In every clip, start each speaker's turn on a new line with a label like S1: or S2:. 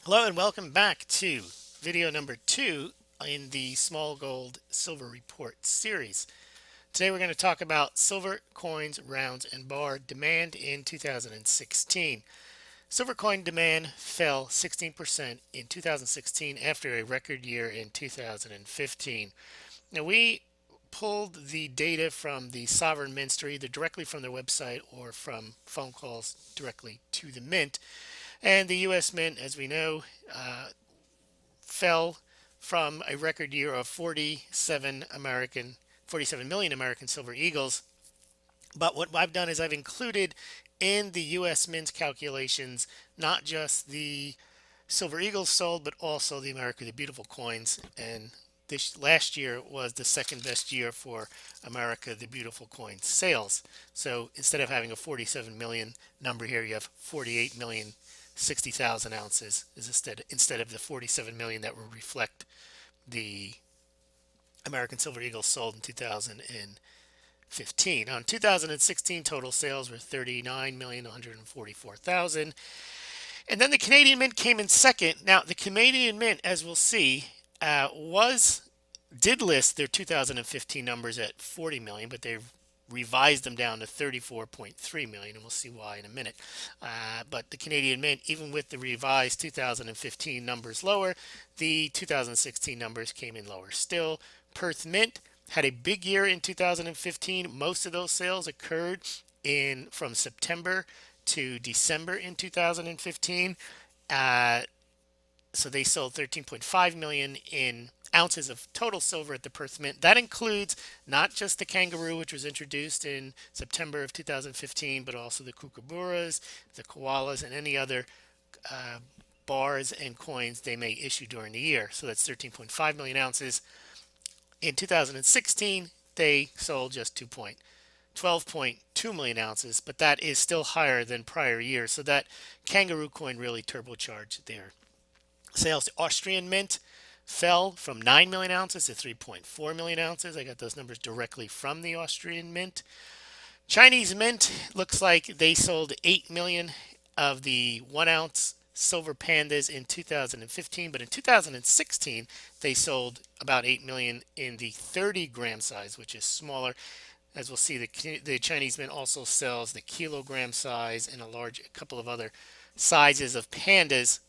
S1: Hello and welcome back to video number 2 in the Small Gold Silver Report series. Today we're going to talk about silver coins, rounds, and bar demand in 2016. Silver coin demand fell 16% in 2016 after a record year in 2015. Now we pulled the data from the sovereign mints, either directly from their website or from phone calls directly to the mint. And the U.S. Mint, as we know, fell from a record year of 47 million American Silver Eagles. But what I've done is I've included in the U.S. Mint calculations not just the Silver Eagles sold, but also the America the Beautiful coins. And this last year was the second best year for America the Beautiful coin sales. So instead of having a 47 million number here, you have 48 million 60,000 ounces is instead of the 47 million that will reflect the American Silver Eagles sold in 2015. Now, in 2016, total sales were 39,144,000. And then the Canadian Mint came in second. Now, the Canadian Mint, as we'll see, was did list their 2015 numbers at 40 million, but they've revised them down to 34.3 million, and we'll see why in a minute. But the Canadian Mint, even with the revised 2015 numbers lower, the 2016 numbers came in lower still. Perth Mint had a big year in 2015. Most of those sales occurred in from September to December in 2015. So they sold 13.5 million in ounces of total silver at the Perth Mint. That includes not just the kangaroo, which was introduced in September of 2015, but also the kookaburras, the koalas, and any other bars and coins they may issue during the year. So that's 13.5 million ounces. In 2016, they sold just 12.2 million ounces, but that is still higher than prior years. So that kangaroo coin really turbocharged their sales. The Austrian Mint fell from 9 million ounces to 3.4 million ounces. I got those numbers directly from the Austrian Mint. Chinese Mint looks like they sold 8 million of the 1 ounce silver pandas in 2015, but in 2016 they sold about 8 million in the 30-gram size, which is smaller. As we'll see, the Chinese Mint also sells the kilogram size and a couple of other sizes of pandas.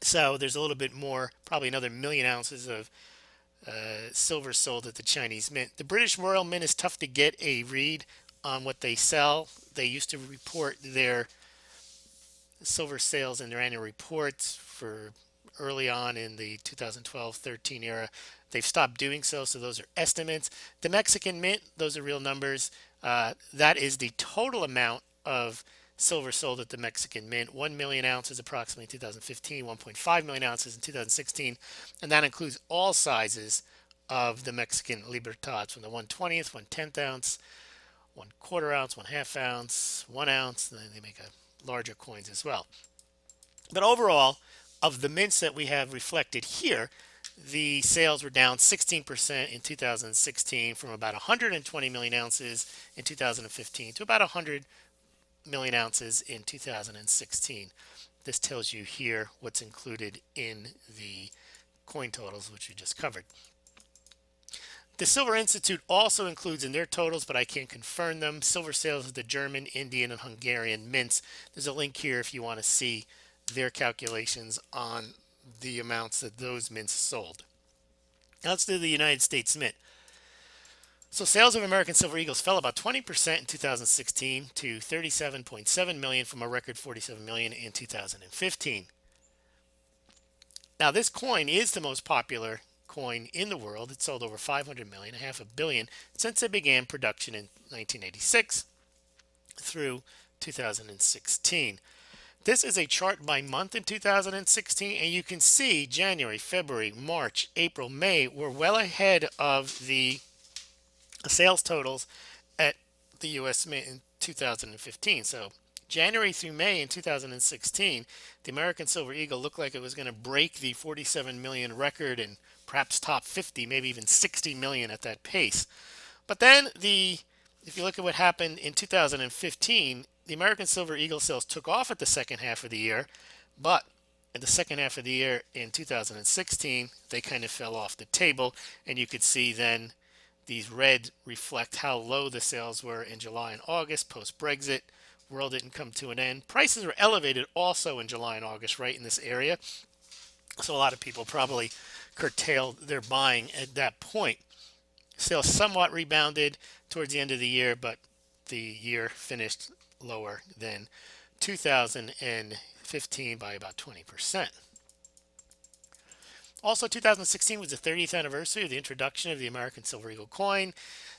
S1: So there's a little bit more, probably another million ounces of silver sold at the Chinese Mint. The British Royal Mint is tough to get a read on what they sell. They used to report their silver sales in their annual reports for early on in the 2012-13 era. They've stopped doing so, so those are estimates. The Mexican Mint, those are real numbers. That is the total amount of silver sold at the Mexican Mint. 1 million ounces approximately in 2015, 1.5 million ounces in 2016, and that includes all sizes of the Mexican Libertad, from the 1/20th, 1/10th ounce, 1/4 ounce, 1/2 ounce, 1 ounce, and then they make a larger coins as well. But overall, of the mints that we have reflected here, the sales were down 16% in 2016 from about 120 million ounces in 2015 to about 100 million ounces in 2016. This tells you here what's included in the coin totals, which we just covered. The Silver Institute also includes in their totals, but I can't confirm them, silver sales of the German, Indian, and Hungarian mints. There's a link here if you want to see their calculations on the amounts that those mints sold. Now let's do the United States Mint. So sales of American Silver Eagles fell about 20% in 2016 to 37.7 million from a record 47 million in 2015. Now this coin is the most popular coin in the world. It sold over 500 million, half a billion, since it began production in 1986 through 2016. This is a chart by month in 2016, and you can see January, February, March, April, May were well ahead of the sales totals at the U.S. Mint in 2015. So January through May in 2016, the American Silver Eagle looked like it was going to break the 47 million record and perhaps top 50, maybe even 60 million at that pace. But then if you look at what happened in 2015, the American Silver Eagle sales took off at the second half of the year, but in the second half of the year in 2016, they kind of fell off the table. And you could see then these red reflect how low the sales were in July and August post Brexit. World didn't come to an end. Prices were elevated also in July and August, right in this area. So a lot of people probably curtailed their buying at that point. Sales somewhat rebounded towards the end of the year, but the year finished lower than 2015 by about 20%. Also, 2016 was the 30th anniversary of the introduction of the American Silver Eagle coin.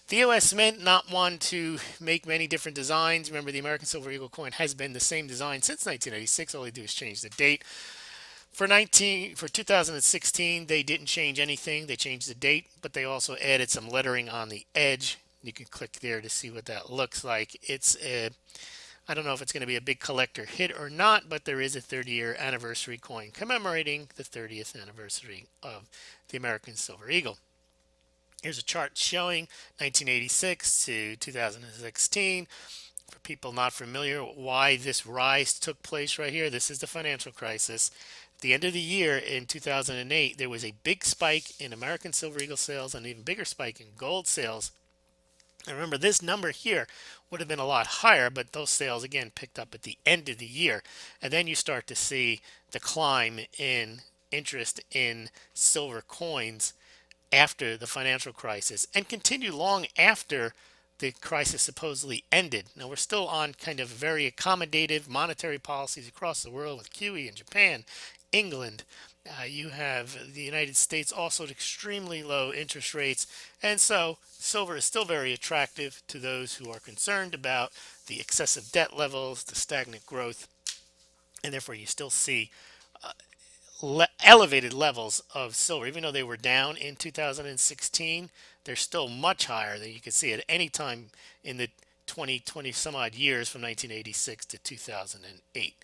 S1: The U.S. Mint not one to make many different designs. Remember, the American Silver Eagle coin has been the same design since 1986. All they do is change the date. For 2016, they didn't change anything. They changed the date, but they also added some lettering on the edge. You can click there to see what that looks like. I don't know if it's going to be a big collector hit or not, but there is a 30-year anniversary coin commemorating the 30th anniversary of the American Silver Eagle. Here's a chart showing 1986 to 2016. For people not familiar, why this rise took place right here, this is the financial crisis. At the end of the year in 2008, there was a big spike in American Silver Eagle sales and an even bigger spike in gold sales. And remember, this number here would have been a lot higher, but those sales again picked up at the end of the year. And then you start to see the climb in interest in silver coins after the financial crisis and continue long after the crisis supposedly ended. Now, we're still on kind of very accommodative monetary policies across the world with QE in Japan, England. You have the United States also at extremely low interest rates. And so silver is still very attractive to those who are concerned about the excessive debt levels, the stagnant growth, and therefore you still see elevated levels of silver. Even though they were down in 2016, they're still much higher than you can see at any time in the 20 some odd years from 1986 to 2008.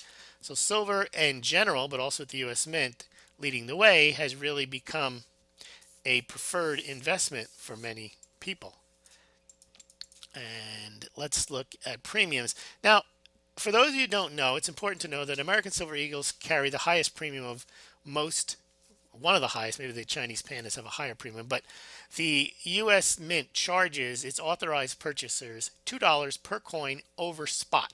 S1: So silver in general, but also at the U.S. Mint, leading the way, has really become a preferred investment for many people. And let's look at premiums. Now, for those of you who don't know, it's important to know that American Silver Eagles carry the highest premium of most, one of the highest, maybe the Chinese pandas have a higher premium, but the U.S. Mint charges its authorized purchasers $2 per coin over spot,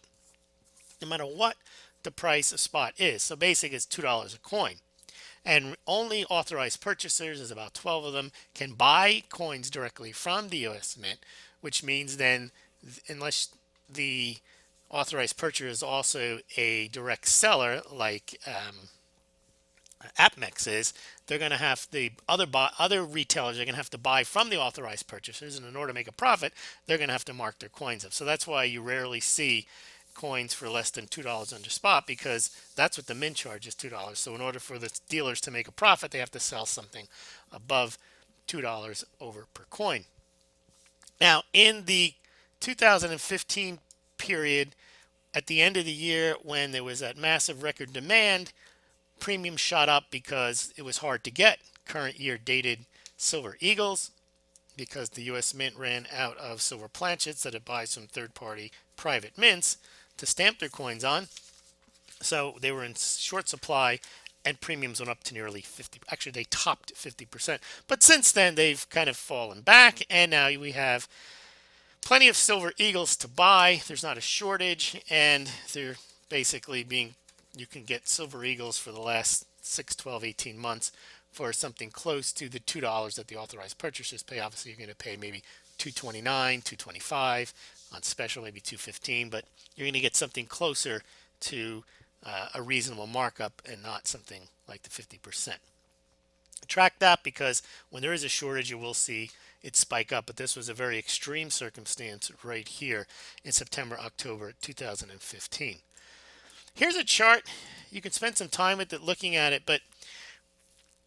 S1: no matter what the price of spot is. So basically it's $2 a coin. And only authorized purchasers, there's about 12 of them, can buy coins directly from the U.S. Mint, which means then unless the authorized purchaser is also a direct seller like APMEX is, they're going to have the other retailers are going to have to buy from the authorized purchasers, and in order to make a profit, they're going to have to mark their coins up. So that's why you rarely see coins for less than $2 under spot, because that's what the mint charges, $2. So in order for the dealers to make a profit, they have to sell something above $2 over per coin. Now, in the 2015 period, at the end of the year when there was that massive record demand, premium shot up because it was hard to get current year dated Silver Eagles, because the U.S. Mint ran out of silver planchets that it buys from third-party private mints to stamp their coins on. So they were in short supply, and premiums went up to nearly 50. Actually, they topped 50%. But since then, they've kind of fallen back, and now we have plenty of Silver Eagles to buy. There's not a shortage, and they're basically you can get Silver Eagles for the last 6, 12, 18 months for something close to the $2 that the authorized purchasers pay. Obviously, you're going to pay maybe $2.29, $2.25 on special, maybe $2.15, but you're going to get something closer to a reasonable markup and not something like the 50%. Track that, because when there is a shortage, you will see it spike up. But this was a very extreme circumstance right here in September, October 2015. Here's a chart. You can spend some time with it looking at it, but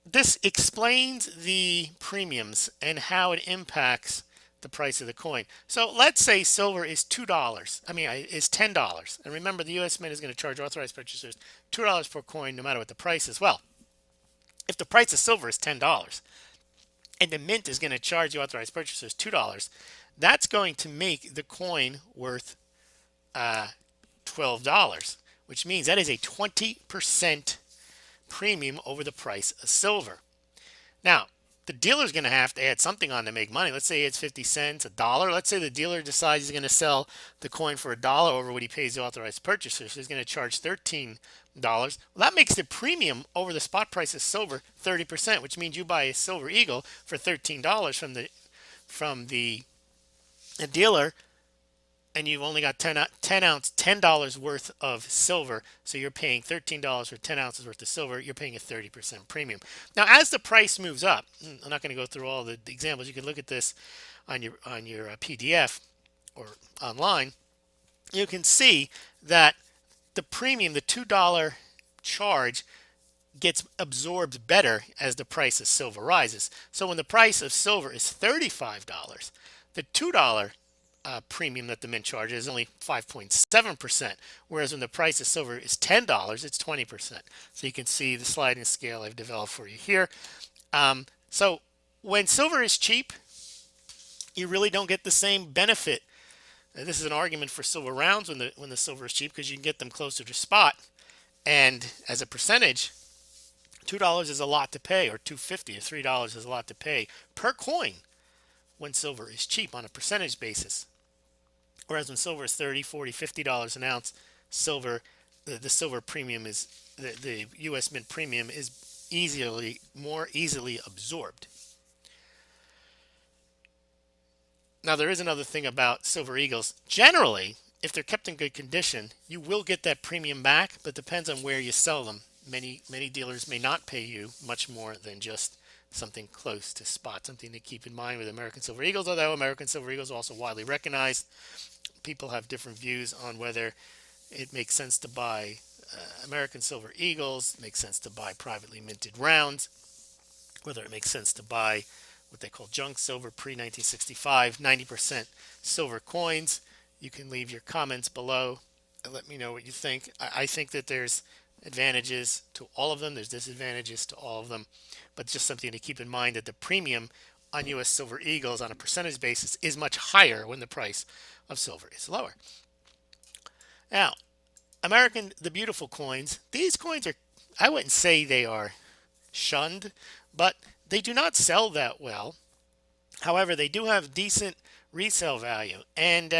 S1: this explains the premiums and how it impacts the price of the coin. So let's say silver is is $10. And remember, the U.S. Mint is going to charge authorized purchasers $2 per coin no matter what the price is. Well, if the price of silver is $10 and the mint is going to charge the authorized purchasers $2, that's going to make the coin worth $12, which means that is a 20% premium over the price of silver. Now, the dealer's going to have to add something on to make money. Let's say it's 50 cents, a dollar. Let's say the dealer decides he's going to sell the coin for a dollar over what he pays the authorized purchaser. So he's going to charge $13. Well, that makes the premium over the spot price of silver 30%, which means you buy a Silver Eagle for $13 from the dealer, and you've only got 10 ounce $10 worth of silver, so you're paying $13 for 10 ounces worth of silver. You're paying a 30% premium. Now as the price moves up, I'm not going to go through all the examples. You can look at this on your PDF or online. You can see that the premium, the $2 charge, gets absorbed better as the price of silver rises. So when the price of silver is $35, the $2 premium that the mint charges is only 5.7%, whereas when the price of silver is $10, it's 20%. So you can see the sliding scale I've developed for you here. So when silver is cheap, you really don't get the same benefit. And this is an argument for silver rounds when the silver is cheap, because you can get them closer to spot, and as a percentage, $2 is a lot to pay, or $2.50 or $3 is a lot to pay per coin when silver is cheap on a percentage basis. Whereas when silver is $30, $40, $50 an ounce, the silver premium is the U.S. Mint premium is more easily absorbed. Now there is another thing about Silver Eagles. Generally, if they're kept in good condition, you will get that premium back, but depends on where you sell them. Many dealers may not pay you much more than just something close to spot. Something to keep in mind with American Silver Eagles, although American Silver Eagles are also widely recognized. People have different views on whether it makes sense to buy American Silver Eagles, makes sense to buy privately minted rounds, whether it makes sense to buy what they call junk silver pre-1965, 90% silver coins. You can leave your comments below and let me know what you think. I think that there's advantages to all of them. There's disadvantages to all of them, but just something to keep in mind that the premium on U.S. Silver Eagles on a percentage basis is much higher when the price of silver is lower. Now, the beautiful coins, these coins are, I wouldn't say they are shunned, but they do not sell that well. However, they do have decent resale value. And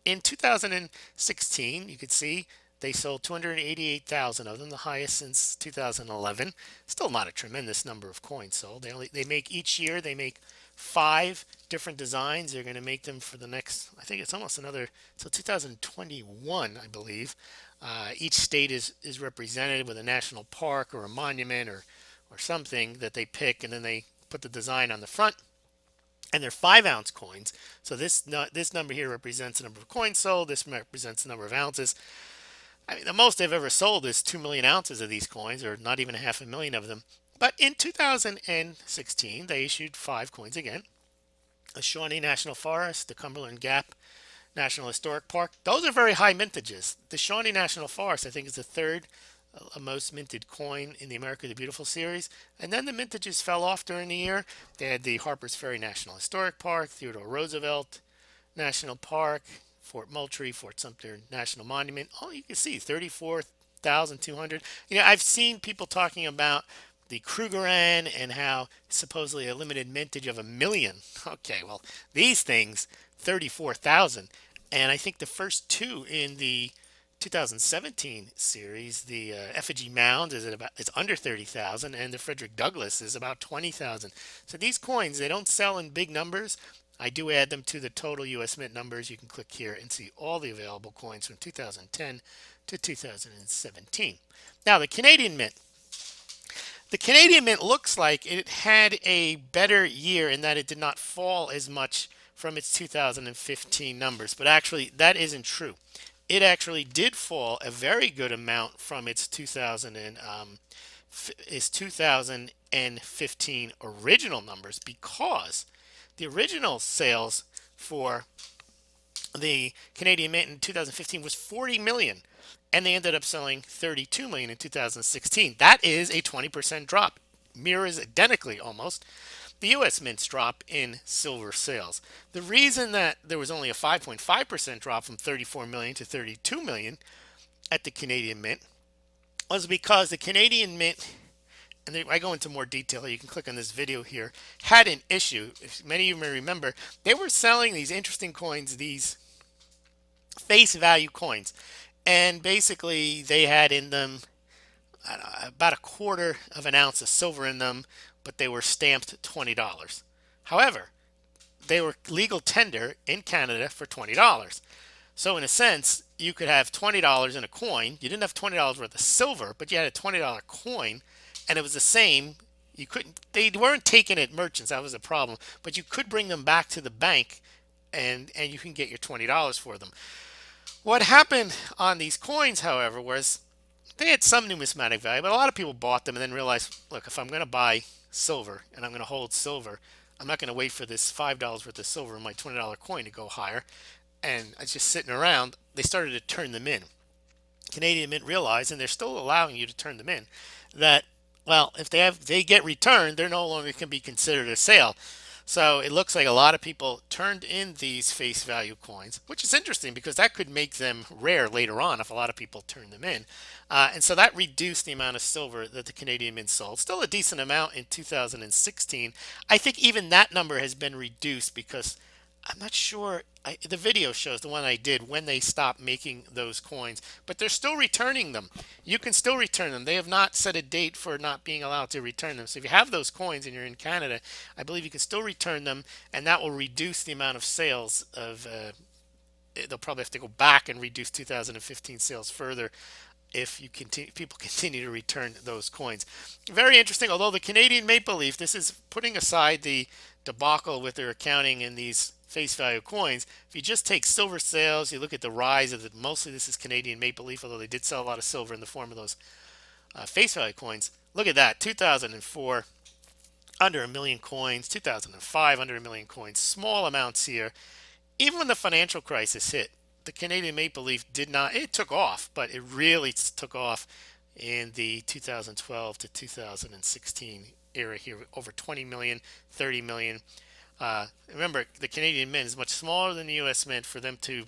S1: in 2016, you could see they sold 288,000 of them, the highest since 2011. Still not a tremendous number of coins sold. They make each year, they make 5 different designs. They're going to make them for the next, I think it's almost another, so 2021, I believe. Each state is represented with a national park or a monument or something that they pick, and then they put the design on the front. And they're 5-ounce coins. So this number here represents the number of coins sold. This represents the number of ounces. I mean, the most they've ever sold is 2 million ounces of these coins, or not even 500,000 of them. But in 2016, they issued 5 coins again. The Shawnee National Forest, the Cumberland Gap National Historic Park. Those are very high mintages. The Shawnee National Forest, I think, is the third most minted coin in the America the Beautiful series. And then the mintages fell off during the year. They had the Harpers Ferry National Historic Park, Theodore Roosevelt National Park, Fort Moultrie, Fort Sumter National Monument. Oh, you can see 34,200. I've seen people talking about the Krugerrand and how supposedly a limited mintage of 1 million. Okay, well, these things, 34,000. And I think the first 2 in the 2017 series, the Effigy Mound it's under 30,000, and the Frederick Douglass is about 20,000. So these coins, they don't sell in big numbers. I do add them to the total U.S. Mint numbers. You can click here and see all the available coins from 2010 to 2017. Now the Canadian Mint. The Canadian Mint looks like it had a better year in that it did not fall as much from its 2015 numbers, but actually that isn't true. It actually did fall a very good amount from its 2015 original numbers, because the original sales for the Canadian Mint in 2015 was 40 million, and they ended up selling 32 million in 2016. That is a 20% drop, mirrors identically almost the U.S. Mint's drop in silver sales. The reason that there was only a 5.5% drop from 34 million to 32 million at the Canadian Mint was because the Canadian Mint, and I go into more detail, you can click on this video here, had an issue. If many of you may remember, they were selling these interesting coins, these face value coins. And basically, they had in them about a quarter of an ounce of silver in them, but they were stamped $20. However, they were legal tender in Canada for $20. So in a sense, you could have $20 in a coin. You didn't have $20 worth of silver, but you had a $20 coin, and it was the same. You couldn't. They weren't taken at merchants. That was the problem. But you could bring them back to the bank, and you can get your $20 for them. What happened on these coins, however, was they had some numismatic value, but a lot of people bought them and then realized, look, if I'm going to buy silver and I'm going to hold silver, I'm not going to wait for this $5 worth of silver in my $20 coin to go higher. And it's just sitting around. They started to turn them in. Canadian Mint realized, and they're still allowing you to turn them in, that well, if they get returned, they're no longer can be considered a sale. So it looks like a lot of people turned in these face value coins, which is interesting because that could make them rare later on if a lot of people turn them in. And so that reduced the amount of silver that the Canadian Mint sold. Still a decent amount in 2016. I think even that number has been reduced because I'm not sure. The video shows the one I did when they stopped making those coins, but they're still returning them. You can still return them. They have not set a date for not being allowed to return them. So if you have those coins and you're in Canada, I believe you can still return them, and that will reduce the amount of sales of. They'll probably have to go back and reduce 2015 sales further if you continue, people continue to return those coins. Very interesting. Although the Canadian Maple Leaf, this is putting aside the debacle with their accounting in these face value coins. If you just take silver sales, you look at the rise of it. Mostly this is Canadian Maple Leaf, although they did sell a lot of silver in the form of those face value coins. Look at that. 2004, under a million coins. 2005, under a million coins. Small amounts here. Even when the financial crisis hit, the Canadian Maple Leaf did not, it took off, but it really took off in the 2012 to 2016 era here, over 20 million, 30 million. Remember, the Canadian Mint is much smaller than the U.S. Mint for them to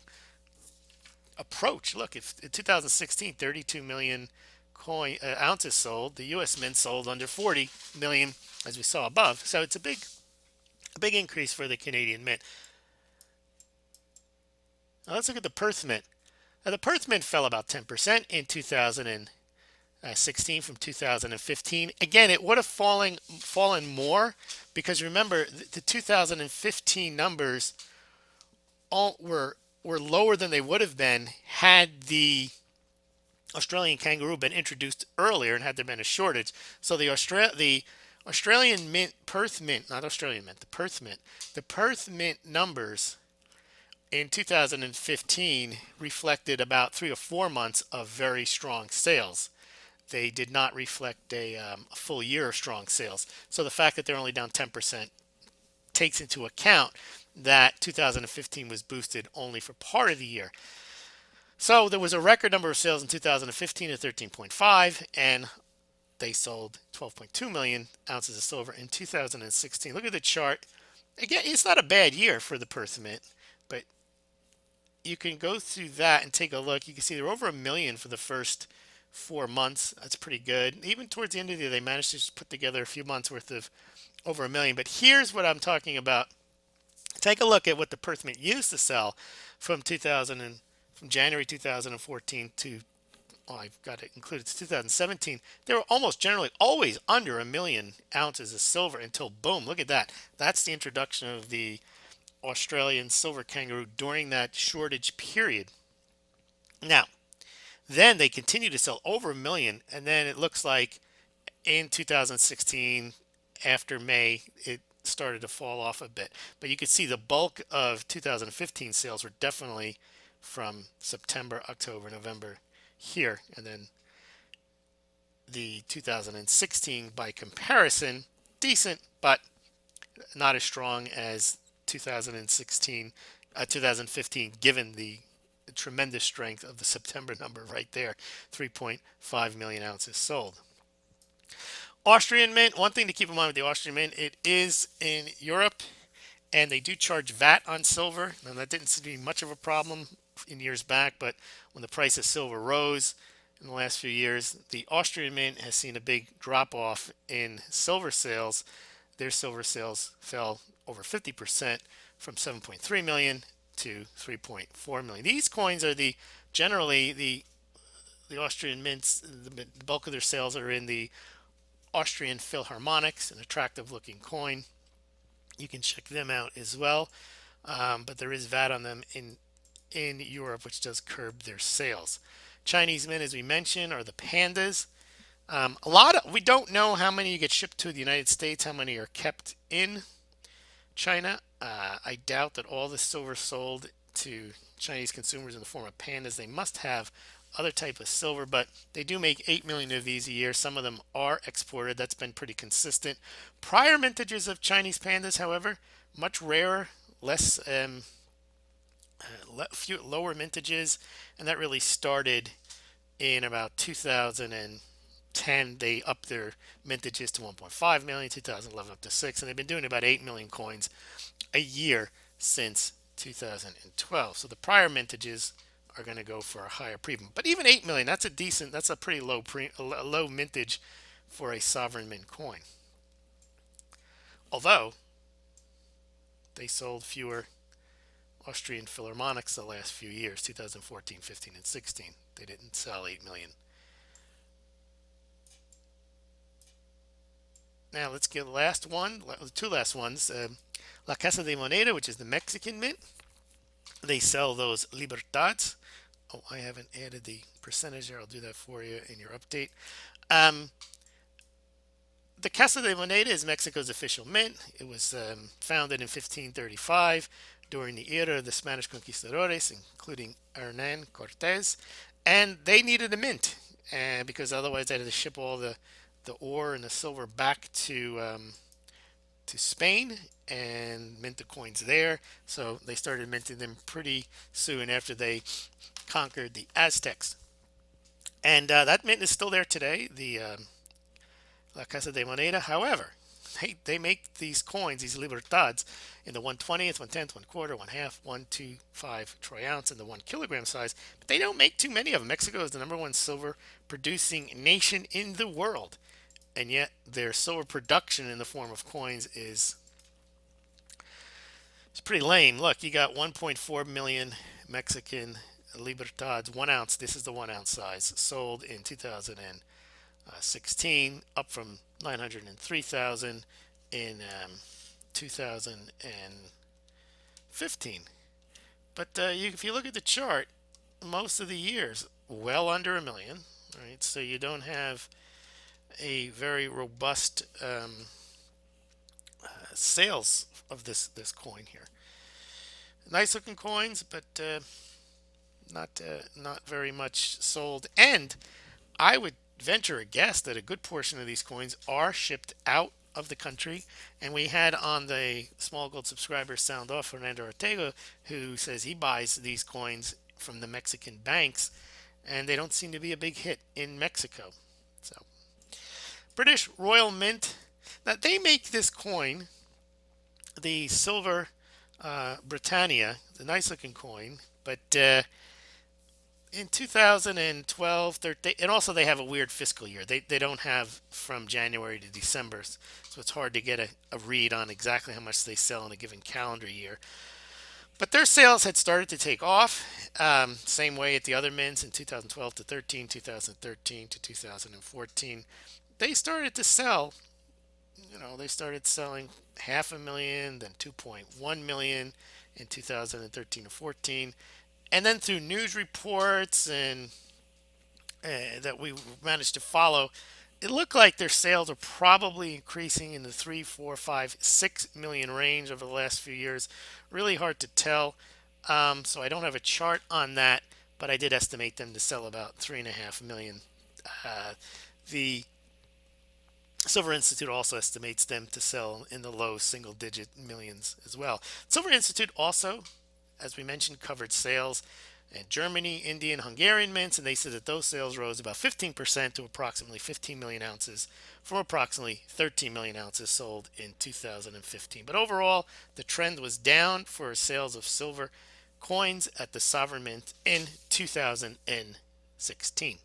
S1: approach. Look, if in 2016, 32 million ounces sold, the U.S. Mint sold under 40 million, as we saw above. So it's a big increase for the Canadian Mint. Now let's look at the Perth Mint. Now the Perth Mint fell about 10% in 2016 from 2015. Again, it would have fallen more because remember the 2015 numbers all were lower than they would have been had the Australian kangaroo been introduced earlier and had there been a shortage. So the Australian Mint, Perth Mint, not Australian Mint, the Perth Mint numbers in 2015 reflected about 3 or 4 months of very strong sales. They did not reflect a full year of strong sales. So the fact that they're only down 10% takes into account that 2015 was boosted only for part of the year. So there was a record number of sales in 2015 at 13.5, and they sold 12.2 million ounces of silver in 2016. Look at the chart. Again, it's not a bad year for the Perth Mint, but you can go through that and take a look. You can see they're over a million for the first 4 months. That's pretty good. Even towards the end of the year, they managed to just put together a few months worth of over a million. But here's what I'm talking about. Take a look at what the Perth Mint used to sell from January 2014 to, oh, I've got it included, to 2017. They were almost generally always under a million ounces of silver until boom, look at that. That's the introduction of the Australian silver kangaroo during that shortage period. Now, then they continue to sell over a million, and then it looks like in 2016, after May, it started to fall off a bit. But you can see the bulk of 2015 sales were definitely from September, October, November here, and then the 2016 by comparison, decent, but not as strong as 2015, given the tremendous strength of the September number right there, 3.5 million ounces sold. Austrian Mint, one thing to keep in mind with the Austrian Mint, it is in Europe, and they do charge VAT on silver. Now that didn't seem to be much of a problem in years back, but when the price of silver rose, in the last few years. The Austrian Mint has seen a big drop off in silver sales. Their silver sales fell over 50% from 7.3 million to 3.4 million. These coins are generally the Austrian mints. The bulk of their sales are in the Austrian Philharmonics, an attractive looking coin. You can check them out as well. But there is VAT on them in Europe, which does curb their sales. Chinese mint, as we mentioned, are the pandas. We don't know how many get shipped to the United States, how many are kept in China. I doubt that all the silver sold to Chinese consumers in the form of pandas. They must have other type of silver, but they do make 8 million of these a year. Some of them are exported. That's been pretty consistent. Prior mintages of Chinese pandas, however, much rarer, less lower mintages, and that really started in about 2010. They upped their mintages to 1.5 million, 2011 up to 6, and they've been doing about 8 million coins a year since 2012. So the prior mintages are going to go for a higher premium. But even 8 million, that's a pretty low mintage for a sovereign mint coin. Although they sold fewer Austrian Philharmonics the last few years, 2014, 15, and 16. They didn't sell 8 million. Now let's get the two last ones. La Casa de Moneda, which is the Mexican mint. They sell those Libertads. Oh, I haven't added the percentage there. I'll do that for you in your update. Um, the Casa de Moneda is Mexico's official mint. It was founded in 1535 during the era of the Spanish conquistadores, including Hernan Cortez, and they needed a mint, because otherwise they had to ship all the ore and the silver back to Spain and mint the coins there. So they started minting them pretty soon after they conquered the Aztecs. And that mint is still there today, the La Casa de Moneda. However, they make these coins, these Libertads, in the 1/20th, 1/10th, 1/4, 1/2, 125 troy ounce, and the 1 kilogram size. But they don't make too many of them. Mexico is the number one silver producing nation in the world, and yet their silver production in the form of coins is it's pretty lame. Look, you got 1.4 million Mexican Libertads, 1 ounce. This is the 1 ounce size, sold in 2016, up from 903,000 in 2015. But if you look at the chart, most of the years, well under a million. Right, so you don't have a very robust sales of this coin here. Nice looking coins, but not very much sold. And I would venture a guess that a good portion of these coins are shipped out of the country. And we had on the Small Gold subscriber sound off Fernando Ortega, who says he buys these coins from the Mexican banks, and they don't seem to be a big hit in Mexico. So British Royal Mint, now they make this coin, the silver Britannia, the nice looking coin, but in 2012, 13, and also they have a weird fiscal year. They don't have from January to December, so it's hard to get a read on exactly how much they sell in a given calendar year. But their sales had started to take off, same way at the other mints in 2012 to 13, 2013 to 2014. They started to sell, they started selling 500,000, then 2.1 million in 2013 to 14. And then through news reports and that we managed to follow, it looked like their sales are probably increasing in the 3, 4, 5, 6 million range over the last few years. Really hard to tell. So I don't have a chart on that, but I did estimate them to sell about 3.5 million. The Silver Institute also estimates them to sell in the low single-digit millions as well. Silver Institute also, as we mentioned, covered sales in Germany, India, and Hungarian mints, and they said that those sales rose about 15% to approximately 15 million ounces from approximately 13 million ounces sold in 2015. But overall, the trend was down for sales of silver coins at the sovereign mint in 2016.